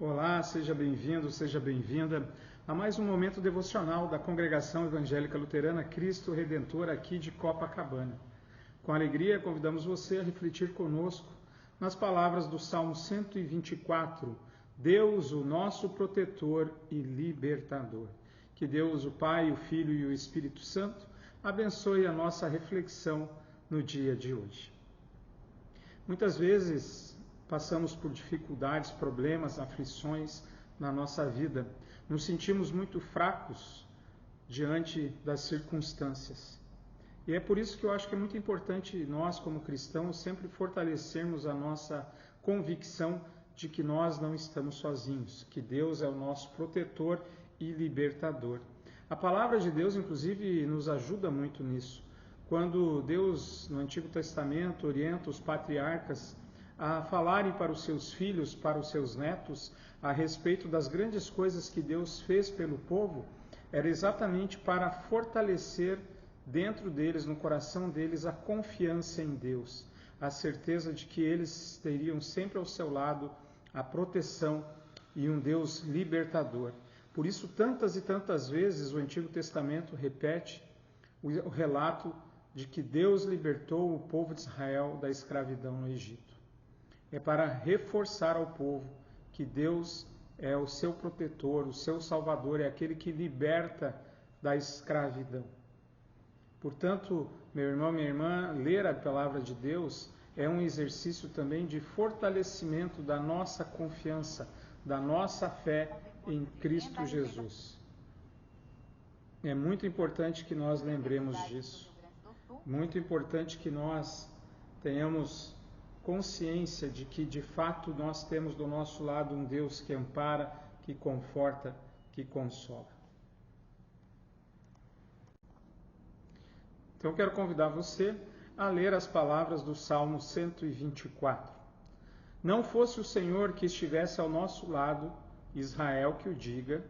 Olá, seja bem-vindo, seja bem-vinda a mais um momento devocional da Congregação Evangélica Luterana Cristo Redentor aqui de Copacabana. Com alegria, convidamos você a refletir conosco nas palavras do Salmo 124, Deus, o nosso protetor e libertador. Que Deus, o Pai, o Filho e o Espírito Santo abençoe a nossa reflexão no dia de hoje. Muitas vezes passamos por dificuldades, problemas, aflições na nossa vida. Nos sentimos muito fracos diante das circunstâncias. E é por isso que eu acho que é muito importante nós, como cristãos, sempre fortalecermos a nossa convicção de que nós não estamos sozinhos, que Deus é o nosso protetor e libertador. A palavra de Deus, inclusive, nos ajuda muito nisso. Quando Deus, no Antigo Testamento, orienta os patriarcas a falarem para os seus filhos, para os seus netos, a respeito das grandes coisas que Deus fez pelo povo, era exatamente para fortalecer dentro deles, no coração deles, a confiança em Deus, a certeza de que eles teriam sempre ao seu lado a proteção e um Deus libertador. Por isso, tantas e tantas vezes o Antigo Testamento repete o relato de que Deus libertou o povo de Israel da escravidão no Egito. É para reforçar ao povo que Deus é o seu protetor, o seu salvador, é aquele que liberta da escravidão. Portanto, meu irmão, minha irmã, ler a palavra de Deus é um exercício também de fortalecimento da nossa confiança, da nossa fé em Cristo Jesus. É muito importante que nós lembremos disso. Muito importante que nós tenhamos consciência de que, de fato, nós temos do nosso lado um Deus que ampara, que conforta, que consola. Então, eu quero convidar você a ler as palavras do Salmo 124. Não fosse o Senhor que estivesse ao nosso lado, Israel que o diga,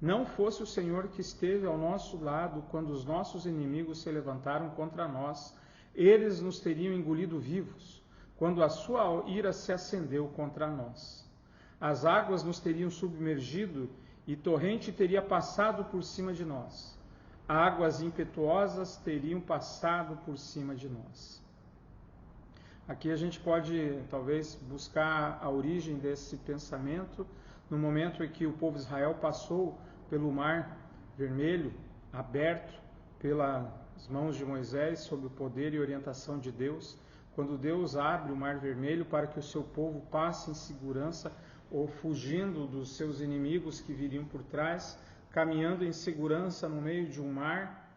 não fosse o Senhor que esteve ao nosso lado quando os nossos inimigos se levantaram contra nós, eles nos teriam engolido vivos, quando a sua ira se acendeu contra nós. As águas nos teriam submergido e torrente teria passado por cima de nós. Águas impetuosas teriam passado por cima de nós. Aqui a gente pode, talvez, buscar a origem desse pensamento no momento em que o povo de Israel passou pelo Mar Vermelho, aberto pelas mãos de Moisés, sob o poder e orientação de Deus, quando Deus abre o Mar Vermelho para que o seu povo passe em segurança ou fugindo dos seus inimigos que viriam por trás, caminhando em segurança no meio de um mar,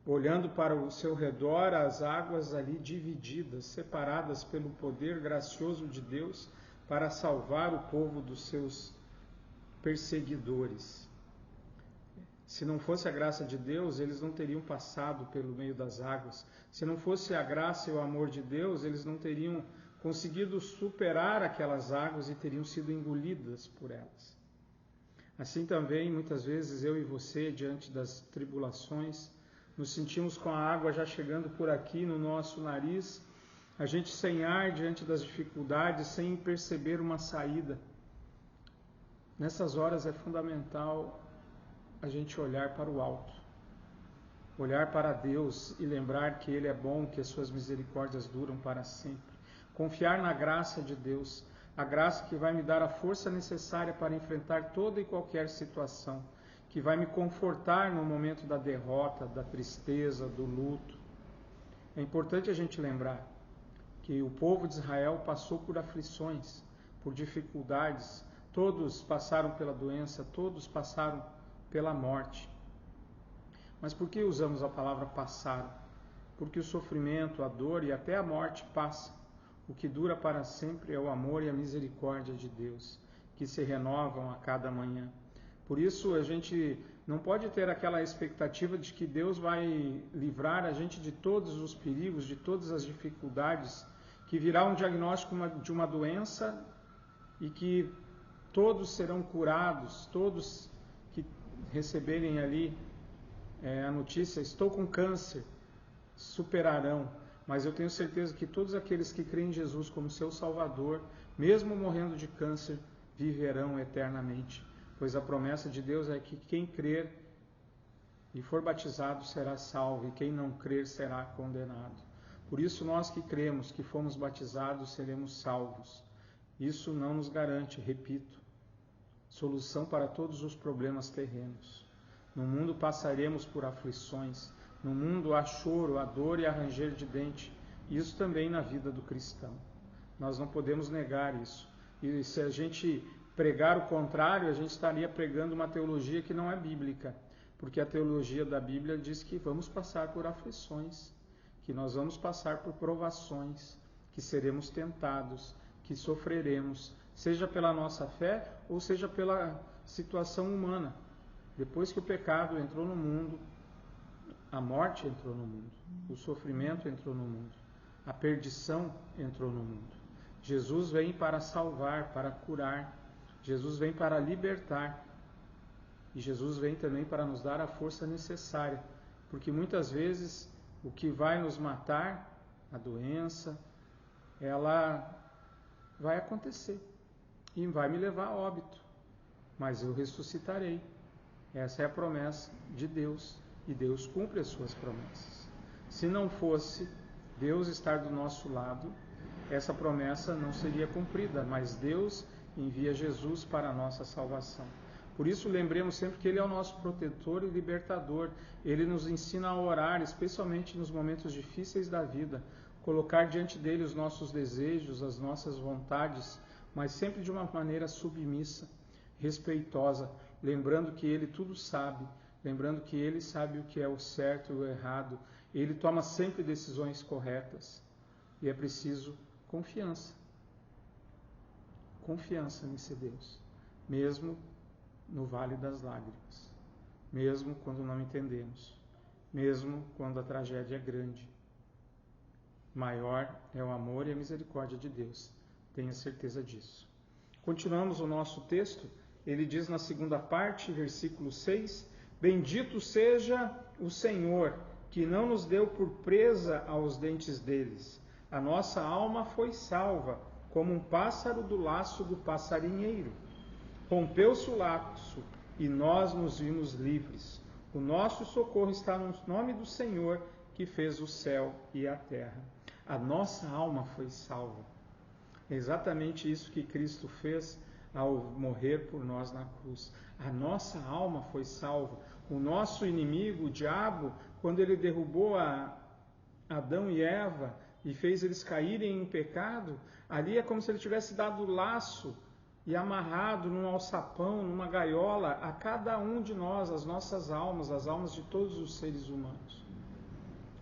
olhando para o seu redor, as águas ali divididas, separadas pelo poder gracioso de Deus para salvar o povo dos seus perseguidores. Se não fosse a graça de Deus, eles não teriam passado pelo meio das águas. Se não fosse a graça e o amor de Deus, eles não teriam conseguido superar aquelas águas e teriam sido engolidas por elas. Assim também, muitas vezes, eu e você, diante das tribulações, nos sentimos com a água já chegando por aqui no nosso nariz, a gente sem ar diante das dificuldades, sem perceber uma saída. Nessas horas é fundamental a gente olhar para o alto, olhar para Deus e lembrar que Ele é bom, que as suas misericórdias duram para sempre. Confiar na graça de Deus, a graça que vai me dar a força necessária para enfrentar toda e qualquer situação, que vai me confortar no momento da derrota, da tristeza, do luto. É importante a gente lembrar que o povo de Israel passou por aflições, por dificuldades, todos passaram pela doença, todos passaram pela morte. Mas por que usamos a palavra passaram? Porque o sofrimento, a dor e até a morte passam. O que dura para sempre é o amor e a misericórdia de Deus, que se renovam a cada manhã. Por isso a gente não pode ter aquela expectativa de que Deus vai livrar a gente de todos os perigos, de todas as dificuldades, que virá um diagnóstico de uma doença e que todos serão curados, todos que receberem ali a notícia, estou com câncer, superarão. Mas eu tenho certeza que todos aqueles que creem em Jesus como seu Salvador, mesmo morrendo de câncer, viverão eternamente, pois a promessa de Deus é que quem crer e for batizado será salvo, e quem não crer será condenado. Por isso, nós que cremos que fomos batizados seremos salvos. Isso não nos garante, repito, solução para todos os problemas terrenos. No mundo passaremos por aflições, no mundo há choro, há dor e há ranger de dente. Isso também na vida do cristão. Nós não podemos negar isso. E se a gente pregar o contrário, a gente estaria pregando uma teologia que não é bíblica. Porque a teologia da Bíblia diz que vamos passar por aflições, que nós vamos passar por provações, que seremos tentados, que sofreremos, seja pela nossa fé ou seja pela situação humana. Depois que o pecado entrou no mundo, a morte entrou no mundo, o sofrimento entrou no mundo, a perdição entrou no mundo. Jesus vem para salvar, para curar, Jesus vem para libertar, e Jesus vem também para nos dar a força necessária, porque muitas vezes o que vai nos matar, a doença, ela vai acontecer e vai me levar a óbito, mas eu ressuscitarei. Essa é a promessa de Deus, e Deus cumpre as suas promessas. Se não fosse Deus estar do nosso lado, essa promessa não seria cumprida, mas Deus envia Jesus para a nossa salvação. Por isso, lembremos sempre que Ele é o nosso protetor e libertador. Ele nos ensina a orar, especialmente nos momentos difíceis da vida, colocar diante dele os nossos desejos, as nossas vontades, mas sempre de uma maneira submissa, respeitosa, lembrando que Ele tudo sabe, lembrando que Ele sabe o que é o certo e o errado. Ele toma sempre decisões corretas. E é preciso confiança. Confiança nesse Deus. Mesmo no vale das lágrimas. Mesmo quando não entendemos. Mesmo quando a tragédia é grande. Maior é o amor e a misericórdia de Deus. Tenha certeza disso. Continuamos o nosso texto. Ele diz na segunda parte, versículo 6: Bendito seja o Senhor, que não nos deu por presa aos dentes deles. A nossa alma foi salva, como um pássaro do laço do passarinheiro. Rompeu-se o laço, e nós nos vimos livres. O nosso socorro está no nome do Senhor, que fez o céu e a terra. A nossa alma foi salva. É exatamente isso que Cristo fez ao morrer por nós na cruz. A nossa alma foi salva. O nosso inimigo, o diabo, quando ele derrubou Adão e Eva e fez eles caírem em pecado, ali é como se ele tivesse dado laço e amarrado num alçapão, numa gaiola, a cada um de nós, as nossas almas, as almas de todos os seres humanos.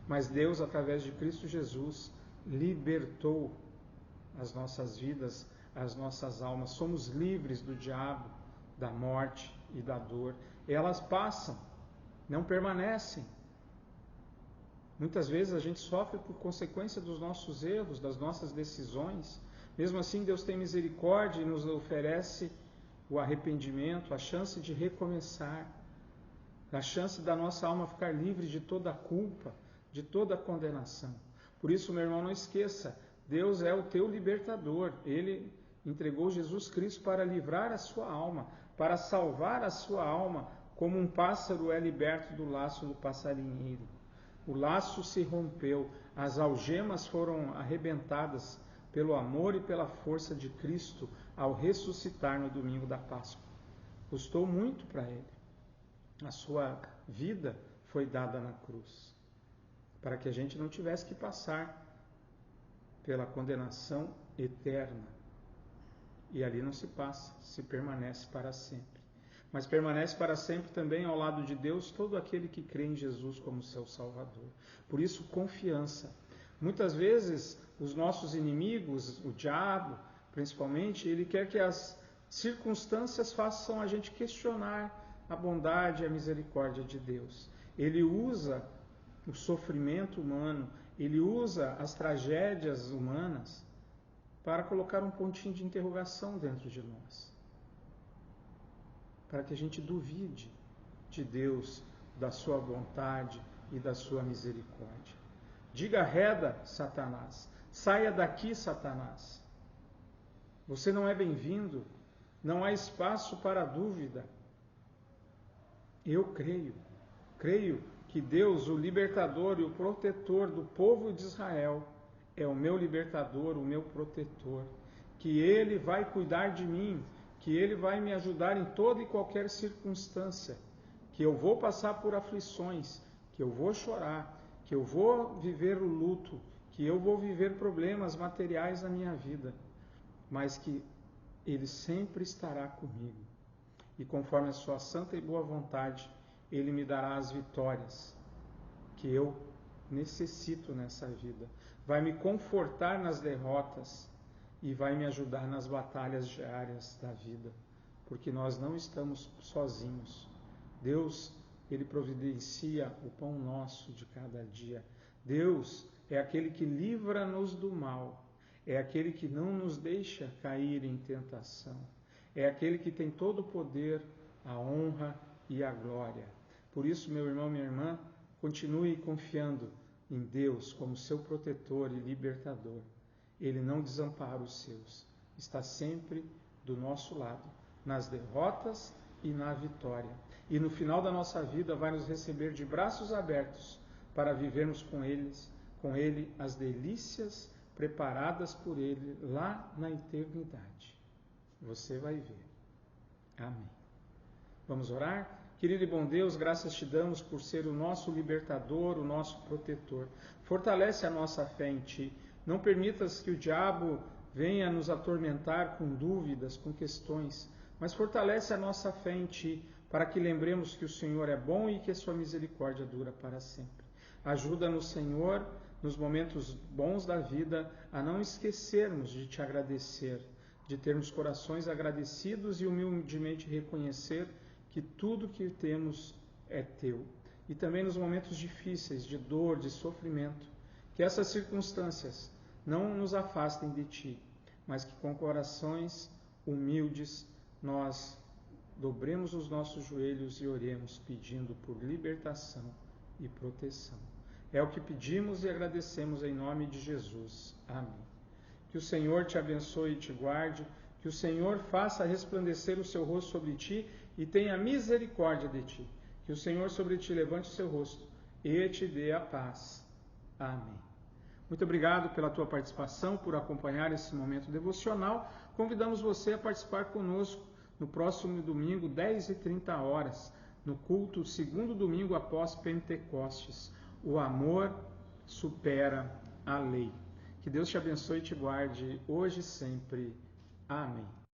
Mas Deus, através de Cristo Jesus, libertou as nossas vidas, as nossas almas. Somos livres do diabo, da morte e da dor. Elas passam, não permanecem. Muitas vezes a gente sofre por consequência dos nossos erros, das nossas decisões. Mesmo assim, Deus tem misericórdia e nos oferece o arrependimento, a chance de recomeçar, a chance da nossa alma ficar livre de toda a culpa, de toda a condenação. Por isso, meu irmão, não esqueça, Deus é o teu libertador. Ele entregou Jesus Cristo para livrar a sua alma, para salvar a sua alma, como um pássaro é liberto do laço do passarinheiro. O laço se rompeu, as algemas foram arrebentadas pelo amor e pela força de Cristo ao ressuscitar no domingo da Páscoa. Custou muito para ele. A sua vida foi dada na cruz, para que a gente não tivesse que passar pela condenação eterna. E ali não se passa, se permanece para sempre. Mas permanece para sempre também ao lado de Deus todo aquele que crê em Jesus como seu Salvador. Por isso, confiança. Muitas vezes, os nossos inimigos, o diabo, principalmente, ele quer que as circunstâncias façam a gente questionar a bondade e a misericórdia de Deus. Ele usa o sofrimento humano, ele usa as tragédias humanas para colocar um pontinho de interrogação dentro de nós. Para que a gente duvide de Deus, da sua vontade e da sua misericórdia. Diga reda, Satanás. Saia daqui, Satanás. Você não é bem-vindo. Não há espaço para dúvida. Eu creio que Deus, o libertador e o protetor do povo de Israel, é o meu libertador, o meu protetor, que Ele vai cuidar de mim, que Ele vai me ajudar em toda e qualquer circunstância, que eu vou passar por aflições, que eu vou chorar, que eu vou viver o luto, que eu vou viver problemas materiais na minha vida, mas que Ele sempre estará comigo. E conforme a sua santa e boa vontade, Ele me dará as vitórias que eu necessito nessa vida. Vai me confortar nas derrotas e vai me ajudar nas batalhas diárias da vida, porque nós não estamos sozinhos. Deus, Ele providencia o pão nosso de cada dia. Deus é aquele que livra-nos do mal, é aquele que não nos deixa cair em tentação, é aquele que tem todo o poder, a honra e a glória. Por isso, meu irmão, minha irmã, continue confiando em Deus como seu protetor e libertador. Ele não desampara os seus, está sempre do nosso lado, nas derrotas e na vitória. E no final da nossa vida vai nos receber de braços abertos para vivermos com Ele as delícias preparadas por Ele lá na eternidade. Você vai ver. Amém. Vamos orar? Querido e bom Deus, graças te damos por ser o nosso libertador, o nosso protetor. Fortalece a nossa fé em Ti. Não permitas que o diabo venha nos atormentar com dúvidas, com questões, mas fortalece a nossa fé em Ti, para que lembremos que o Senhor é bom e que a sua misericórdia dura para sempre. Ajuda-nos, Senhor, nos momentos bons da vida, a não esquecermos de Te agradecer, de termos corações agradecidos e humildemente reconhecer que tudo que temos é Teu. E também nos momentos difíceis, de dor, de sofrimento, que essas circunstâncias não nos afastem de Ti, mas que com corações humildes nós dobremos os nossos joelhos e oremos pedindo por libertação e proteção. É o que pedimos e agradecemos em nome de Jesus. Amém. Que o Senhor te abençoe e te guarde, que o Senhor faça resplandecer o seu rosto sobre ti e tenha misericórdia de ti. Que o Senhor sobre ti levante o seu rosto e te dê a paz. Amém. Muito obrigado pela tua participação, por acompanhar esse momento devocional. Convidamos você a participar conosco no próximo domingo, 10h30, no culto, segundo domingo após Pentecostes. O amor supera a lei. Que Deus te abençoe e te guarde hoje e sempre. Amém.